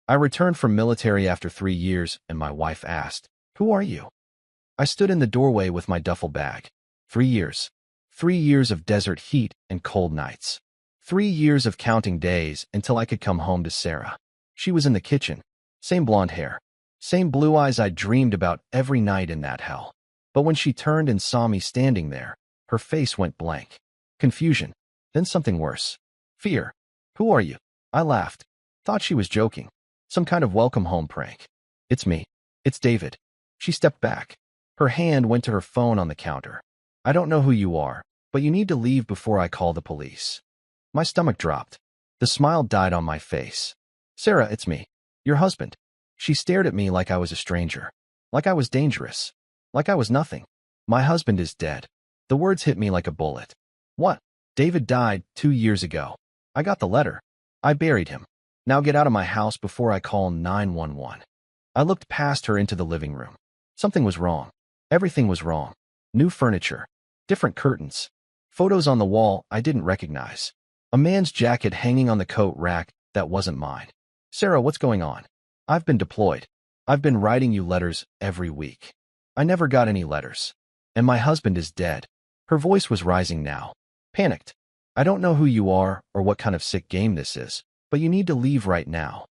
I returned from military after 3 years, and my wife asked, "Who are you?" I stood in the doorway with my duffel bag. 3 years. 3 years of desert heat and cold nights. 3 years of counting days until I could come home to Sarah. She was in the kitchen. Same blonde hair. Same blue eyes I'd dreamed about every night in that hell. But when she turned and saw me standing there, her face went blank. Confusion. Then something worse. Fear. "Who are you?" I laughed. Thought she was joking. Some kind of welcome home prank. "It's me. It's David." She stepped back. Her hand went to her phone on the counter. "I don't know who you are, but you need to leave before I call the police." My stomach dropped. The smile died on my face. "Sarah, it's me. Your husband." She stared at me like I was a stranger. Like I was dangerous. Like I was nothing. "My husband is dead." The words hit me like a bullet. "What?" "David died 2 years ago. I got the letter. I buried him. Now get out of my house before I call 911. I looked past her into the living room. Something was wrong. Everything was wrong. New furniture. Different curtains. Photos on the wall I didn't recognize. A man's jacket hanging on the coat rack that wasn't mine. "Sarah, what's going on?" "I've been deployed. I've been writing you letters every week. I never got any letters. And my husband is dead." Her voice was rising now. Panicked. "I don't know who you are or what kind of sick game this is, but you need to leave right now."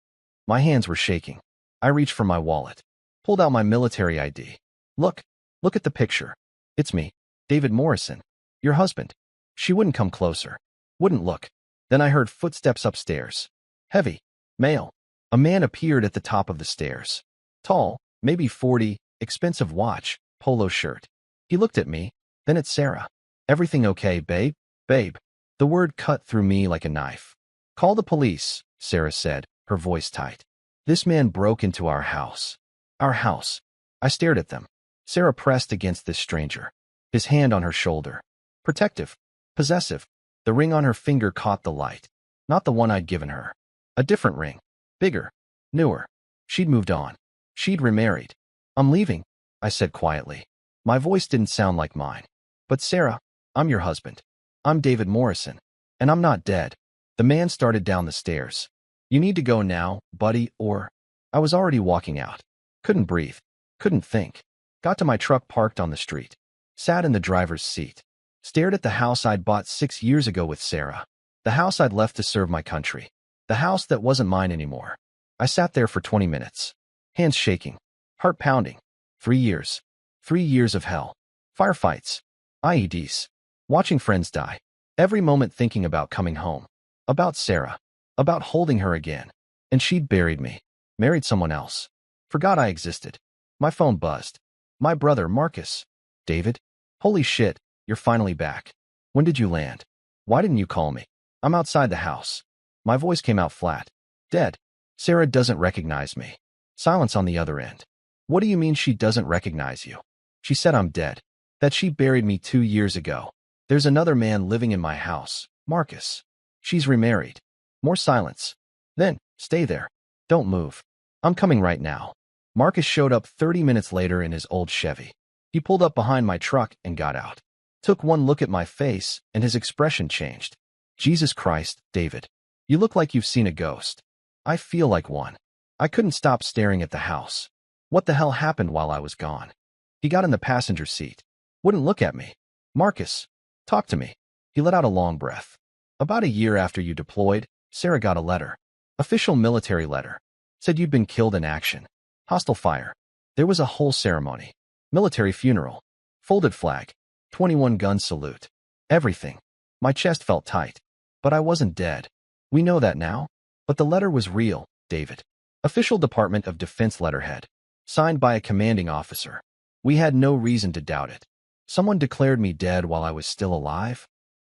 My hands were shaking. I reached for my wallet. Pulled out my military ID. Look at the picture. It's me, David Morrison. Your husband." She wouldn't come closer. Wouldn't look. Then I heard footsteps upstairs. Heavy. Male. A man appeared at the top of the stairs. Tall, maybe 40, expensive watch, polo shirt. He looked at me, then at Sarah. "Everything okay, babe?" "Babe." The word cut through me like a knife. "Call the police," Sarah said, her voice tight. "This man broke into our house." Our house. I stared at them. Sarah pressed against this stranger. His hand on her shoulder. Protective. Possessive. The ring on her finger caught the light. Not the one I'd given her. A different ring. Bigger. Newer. She'd moved on. She'd remarried. "I'm leaving," I said quietly. My voice didn't sound like mine. "But Sarah, I'm your husband. I'm David Morrison. And I'm not dead." The man started down the stairs. "You need to go now, buddy, or—" I was already walking out. Couldn't breathe. Couldn't think. Got to my truck parked on the street. Sat in the driver's seat. Stared at the house I'd bought 6 years ago with Sarah. The house I'd left to serve my country. The house that wasn't mine anymore. I sat there for 20 minutes. Hands shaking. Heart pounding. 3 years. 3 years of hell. Firefights. IEDs. Watching friends die. Every moment thinking about coming home. About Sarah. About holding her again. And she'd buried me. Married someone else. Forgot I existed. My phone buzzed. My brother, Marcus. "David? Holy shit, you're finally back. When did you land? Why didn't you call me? I'm outside the house." My voice came out flat. "Dead." Sarah doesn't recognize me. Silence on the other end. "What do you mean she doesn't recognize you?" "She said I'm dead. That she buried me 2 years ago. There's another man living in my house, Marcus. She's remarried." More silence. Then, "Stay there. Don't move. I'm coming right now." Marcus showed up 30 minutes later in his old Chevy. He pulled up behind my truck and got out. Took one look at my face, and his expression changed. "Jesus Christ, David. You look like you've seen a ghost." "I feel like one." I couldn't stop staring at the house. What the hell happened while I was gone? He got in the passenger seat. Wouldn't look at me. "Marcus, talk to me." He let out a long breath. "About a year after you deployed, Sarah got a letter. Official military letter. Said you'd been killed in action. Hostile fire. There was a whole ceremony. Military funeral. Folded flag. 21-gun salute. Everything." My chest felt tight. "But I wasn't dead." "We know that now. But the letter was real, David. Official Department of Defense letterhead. Signed by a commanding officer. We had no reason to doubt it. Someone declared me dead while I was still alive?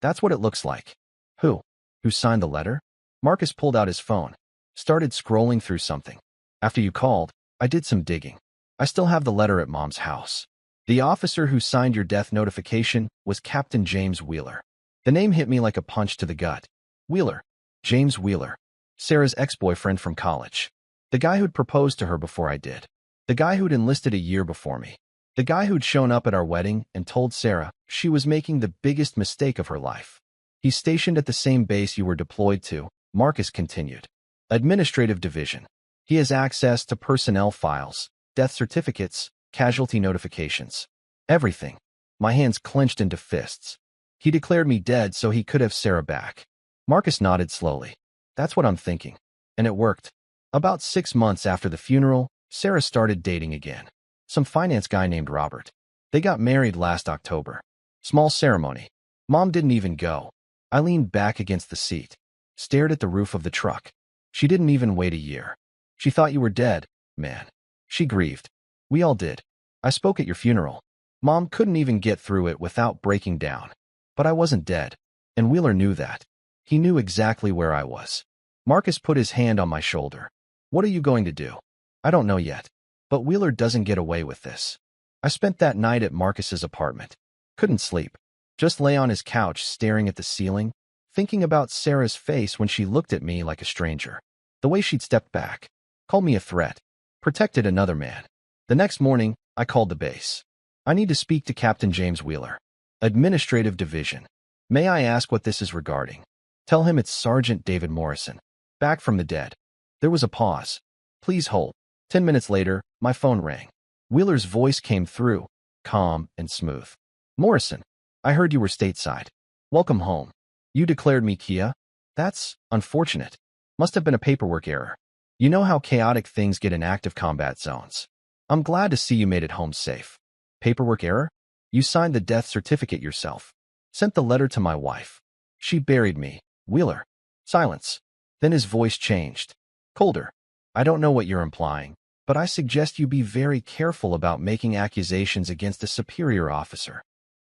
That's what it looks like." "Who? Who signed the letter?" Marcus pulled out his phone. Started scrolling through something. "After you called, I did some digging. I still have the letter at Mom's house. The officer who signed your death notification was Captain James Wheeler." The name hit me like a punch to the gut. Wheeler. James Wheeler. Sarah's ex-boyfriend from college. The guy who'd proposed to her before I did. The guy who'd enlisted a year before me. The guy who'd shown up at our wedding and told Sarah she was making the biggest mistake of her life. "He's stationed at the same base you were deployed to," Marcus continued. "Administrative Division. He has access to personnel files, death certificates, casualty notifications. Everything. My hands clenched into fists. He declared me dead so he could have Sarah back. Marcus nodded slowly. That's what I'm thinking. And it worked. About 6 months after the funeral, Sarah started dating again. Some finance guy named Robert. They got married last October. Small ceremony. Mom didn't even go. I leaned back against the seat, stared at the roof of the truck. She didn't even wait a year. She thought you were dead, man. She grieved. We all did. I spoke at your funeral. Mom couldn't even get through it without breaking down. But I wasn't dead. And Wheeler knew that. He knew exactly where I was. Marcus put his hand on my shoulder. What are you going to do? I don't know yet. But Wheeler doesn't get away with this. I spent that night at Marcus's apartment. Couldn't sleep. Just lay on his couch staring at the ceiling, thinking about Sarah's face when she looked at me like a stranger. The way she'd stepped back, called me a threat, protected another man. The next morning, I called the base. I need to speak to Captain James Wheeler. Administrative Division. May I ask what this is regarding? Tell him it's Sergeant David Morrison. Back from the dead. There was a pause. Please hold. 10 minutes later, my phone rang. Wheeler's voice came through, calm and smooth. Morrison, I heard you were stateside. Welcome home. You declared me Kia? That's unfortunate. Must have been a paperwork error. You know how chaotic things get in active combat zones. I'm glad to see you made it home safe. Paperwork error? You signed the death certificate yourself. Sent the letter to my wife. She buried me. Wheeler. Silence. Then his voice changed. Colder. I don't know what you're implying, but I suggest you be very careful about making accusations against a superior officer.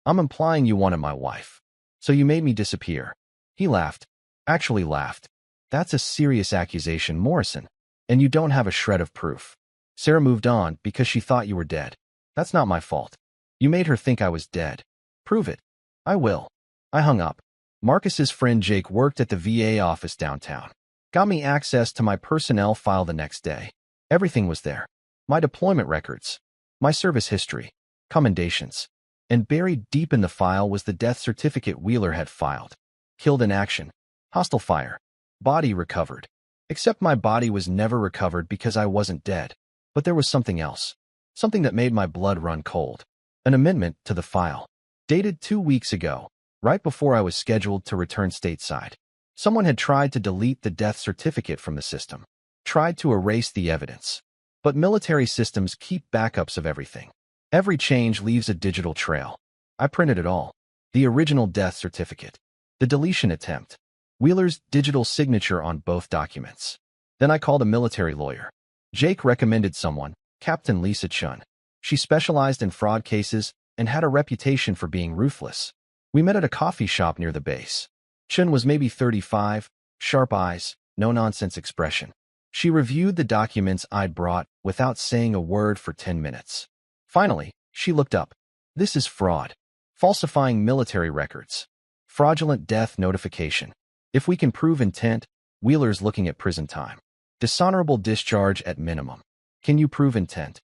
I'm implying you wanted my wife. So you made me disappear. He laughed. Actually laughed. That's a serious accusation, Morrison. And you don't have a shred of proof. Sarah moved on because she thought you were dead. That's not my fault. You made her think I was dead. Prove it. I will. I hung up. Marcus's friend Jake worked at the VA office downtown. Got me access to my personnel file the next day. Everything was there. My deployment records. My service history. Commendations. And buried deep in the file was the death certificate Wheeler had filed. Killed in action. Hostile fire. Body recovered. Except my body was never recovered because I wasn't dead. But there was something else. Something that made my blood run cold. An amendment to the file. Dated 2 weeks ago, right before I was scheduled to return stateside. Someone had tried to delete the death certificate from the system. Tried to erase the evidence. But military systems keep backups of everything. Every change leaves a digital trail. I printed it all. The original death certificate. The deletion attempt. Wheeler's digital signature on both documents. Then I called a military lawyer. Jake recommended someone, Captain Lisa Chun. She specialized in fraud cases and had a reputation for being ruthless. We met at a coffee shop near the base. Chun was maybe 35, sharp eyes, no-nonsense expression. She reviewed the documents I'd brought without saying a word for 10 minutes. Finally, she looked up. This is fraud. Falsifying military records. Fraudulent death notification. If we can prove intent, Wheeler's looking at prison time. Dishonorable discharge at minimum. Can you prove intent?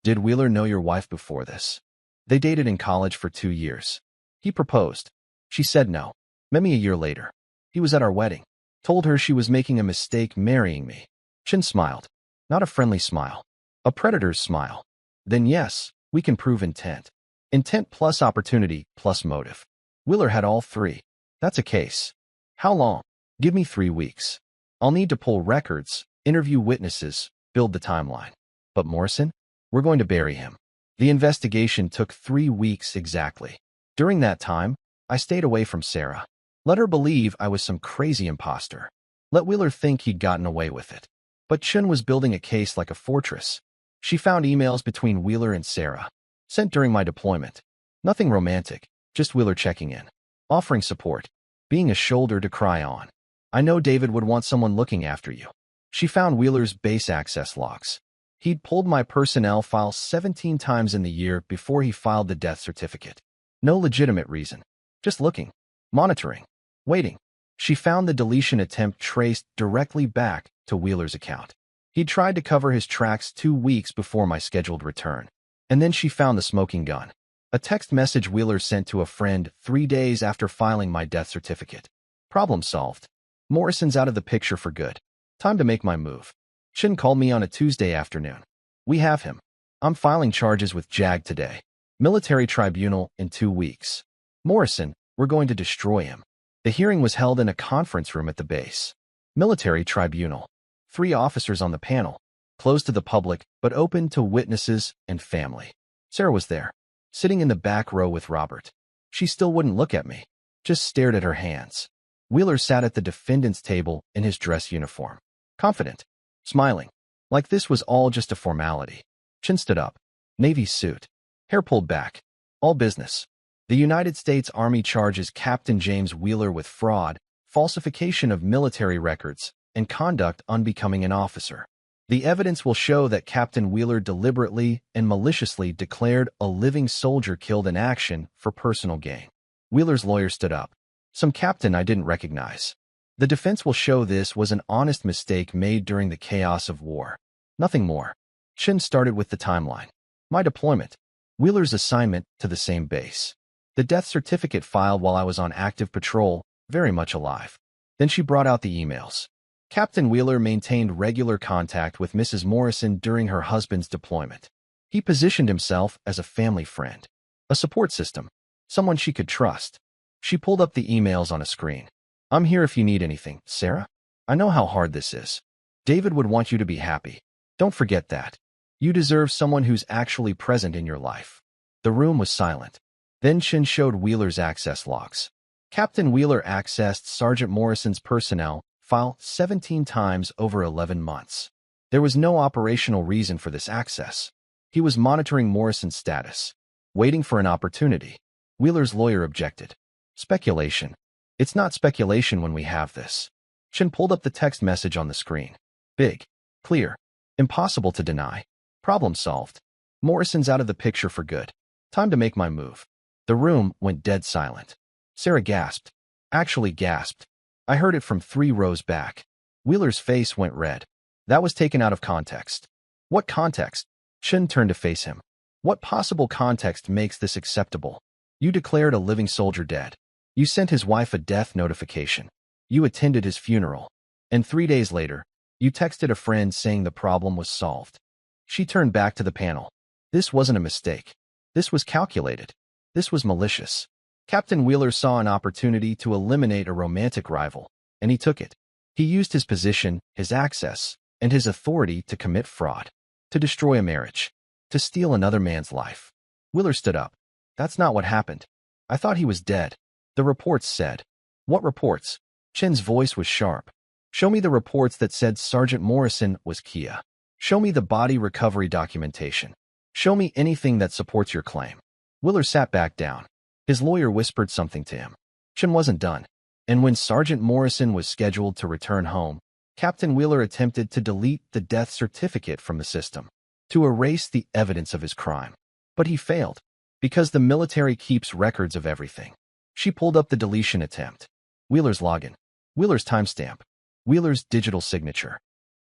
Did Wheeler know your wife before this? They dated in college for 2 years. He proposed. She said no. Met me a year later. He was at our wedding. Told her she was making a mistake marrying me. Chin smiled. Not a friendly smile. A predator's smile. Then yes, we can prove intent. Intent plus opportunity plus motive. Wheeler had all three. That's a case. How long? Give me 3 weeks. I'll need to pull records, interview witnesses, build the timeline. But Morrison? We're going to bury him. The investigation took 3 weeks exactly. During that time, I stayed away from Sarah. Let her believe I was some crazy imposter. Let Wheeler think he'd gotten away with it. But Chun was building a case like a fortress. She found emails between Wheeler and Sarah, sent during my deployment. Nothing romantic, just Wheeler checking in, offering support, being a shoulder to cry on. I know David would want someone looking after you. She found Wheeler's base access logs. He'd pulled my personnel file 17 times in the year before he filed the death certificate. No legitimate reason. Just looking, monitoring, waiting. She found the deletion attempt traced directly back to Wheeler's account. He'd tried to cover his tracks 2 weeks before my scheduled return. And then she found the smoking gun. A text message Wheeler sent to a friend 3 days after filing my death certificate. Problem solved. Morrison's out of the picture for good. Time to make my move. Chin called me on a Tuesday afternoon. We have him. I'm filing charges with JAG today. Military tribunal in 2 weeks. Morrison, we're going to destroy him. The hearing was held in a conference room at the base. Military tribunal. 3 officers on the panel, closed to the public but open to witnesses and family. Sarah was there, sitting in the back row with Robert. She still wouldn't look at me, just stared at her hands. Wheeler sat at the defendant's table in his dress uniform, confident, smiling, like this was all just a formality. Chin stood up, navy suit, hair pulled back, all business. The United States Army charges Captain James Wheeler with fraud, falsification of military records, and conduct unbecoming an officer. The evidence will show that Captain Wheeler deliberately and maliciously declared a living soldier killed in action for personal gain. Wheeler's lawyer stood up. Some captain I didn't recognize. The defense will show this was an honest mistake made during the chaos of war. Nothing more. Chin started with the timeline. My deployment. Wheeler's assignment to the same base. The death certificate filed while I was on active patrol, very much alive. Then she brought out the emails. Captain Wheeler maintained regular contact with Mrs. Morrison during her husband's deployment. He positioned himself as a family friend, a support system, someone she could trust. She pulled up the emails on a screen. I'm here if you need anything, Sarah. I know how hard this is. David would want you to be happy. Don't forget that. You deserve someone who's actually present in your life. The room was silent. Then Chin showed Wheeler's access logs. Captain Wheeler accessed Sergeant Morrison's personnel file 17 times over 11 months. There was no operational reason for this access. He was monitoring Morrison's status, waiting for an opportunity. Wheeler's lawyer objected. Speculation. It's not speculation when we have this. Chin pulled up the text message on the screen. Big. Clear. Impossible to deny. Problem solved. Morrison's out of the picture for good. Time to make my move. The room went dead silent. Sarah gasped. Actually gasped. I heard it from 3 rows back. Wheeler's face went red. That was taken out of context. What context? Chin turned to face him. What possible context makes this acceptable? You declared a living soldier dead. You sent his wife a death notification. You attended his funeral. And 3 days later, you texted a friend saying the problem was solved. She turned back to the panel. This wasn't a mistake. This was calculated. This was malicious. Captain Wheeler saw an opportunity to eliminate a romantic rival, and he took it. He used his position, his access, and his authority to commit fraud, to destroy a marriage, to steal another man's life. Wheeler stood up. That's not what happened. I thought he was dead. The reports said. What reports? Chin's voice was sharp. Show me the reports that said Sergeant Morrison was Kia. Show me the body recovery documentation. Show me anything that supports your claim. Wheeler sat back down. His lawyer whispered something to him. Chin wasn't done. And when Sergeant Morrison was scheduled to return home, Captain Wheeler attempted to delete the death certificate from the system, to erase the evidence of his crime. But he failed, because the military keeps records of everything. She pulled up the deletion attempt. Wheeler's login. Wheeler's timestamp. Wheeler's digital signature.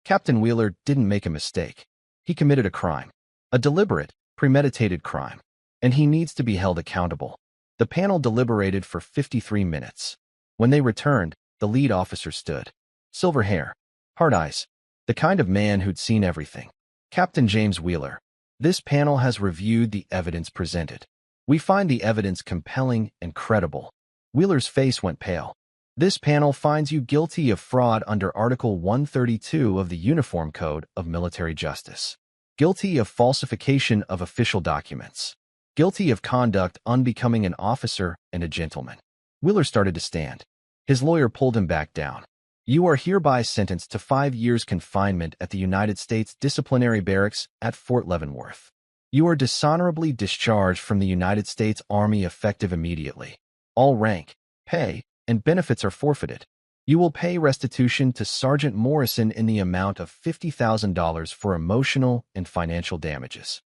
Captain Wheeler didn't make a mistake. He committed a crime. A deliberate, premeditated crime. And he needs to be held accountable. The panel deliberated for 53 minutes. When they returned, the lead officer stood. Silver hair. Hard eyes. The kind of man who'd seen everything. Captain James Wheeler. This panel has reviewed the evidence presented. We find the evidence compelling and credible. Wheeler's face went pale. This panel finds you guilty of fraud under Article 132 of the Uniform Code of Military Justice. Guilty of falsification of official documents. Guilty of conduct unbecoming an officer and a gentleman. Wheeler started to stand. His lawyer pulled him back down. You are hereby sentenced to 5 years confinement at the United States Disciplinary Barracks at Fort Leavenworth. You are dishonorably discharged from the United States Army effective immediately. All rank, pay, and benefits are forfeited. You will pay restitution to Sergeant Morrison in the amount of $50,000 for emotional and financial damages.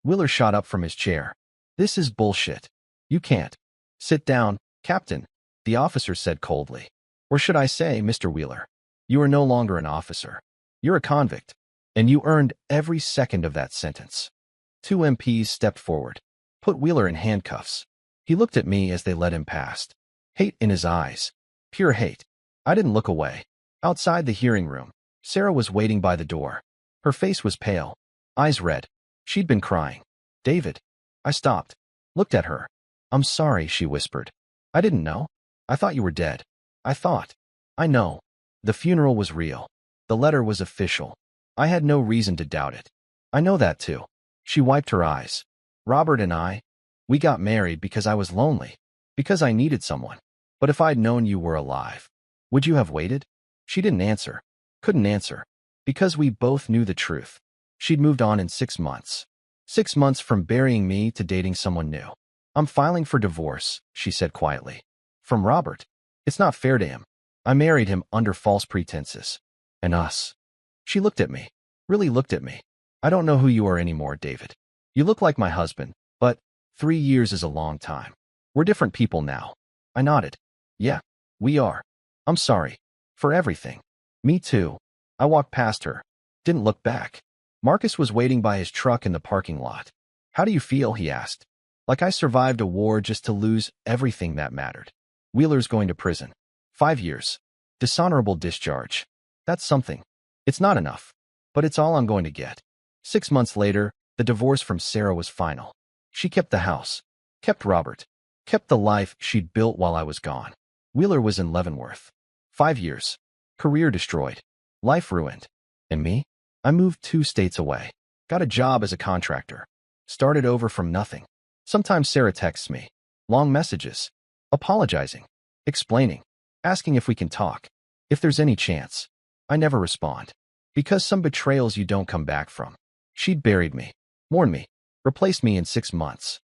Wheeler shot up from his chair. This is bullshit. You can't. Sit down, Captain, the officer said coldly. Or should I say, Mr. Wheeler, you are no longer an officer. You're a convict, and you earned every second of that sentence. 2 MPs stepped forward, put Wheeler in handcuffs. He looked at me as they led him past. Hate in his eyes. Pure hate. I didn't look away. Outside the hearing room, Sarah was waiting by the door. Her face was pale, eyes red. She'd been crying. David. I stopped, looked at her. I'm sorry, she whispered. I didn't know. I thought you were dead. I thought. I know. The funeral was real. The letter was official. I had no reason to doubt it. I know that too. She wiped her eyes. Robert and I, we got married because I was lonely, because I needed someone. But if I'd known you were alive, would you have waited? She didn't answer. Couldn't answer. Because we both knew the truth. She'd moved on in 6 months. 6 months from burying me to dating someone new. I'm filing for divorce, she said quietly. From Robert. It's not fair to him. I married him under false pretenses. And us. She looked at me. Really looked at me. I don't know who you are anymore, David. You look like my husband, but 3 years is a long time. We're different people now. I nodded. Yeah, we are. I'm sorry. For everything. Me too. I walked past her. Didn't look back. Marcus was waiting by his truck in the parking lot. How do you feel? He asked. Like I survived a war just to lose everything that mattered. Wheeler's going to prison. 5 years. Dishonorable discharge. That's something. It's not enough. But it's all I'm going to get. 6 months later, the divorce from Sarah was final. She kept the house. Kept Robert. Kept the life she'd built while I was gone. Wheeler was in Leavenworth. 5 years. Career destroyed. Life ruined. And me? I moved 2 states away. Got a job as a contractor. Started over from nothing. Sometimes Sarah texts me. Long messages. Apologizing. Explaining. Asking if we can talk. If there's any chance. I never respond. Because some betrayals you don't come back from. She'd buried me. Mourned me. Replaced me in 6 months.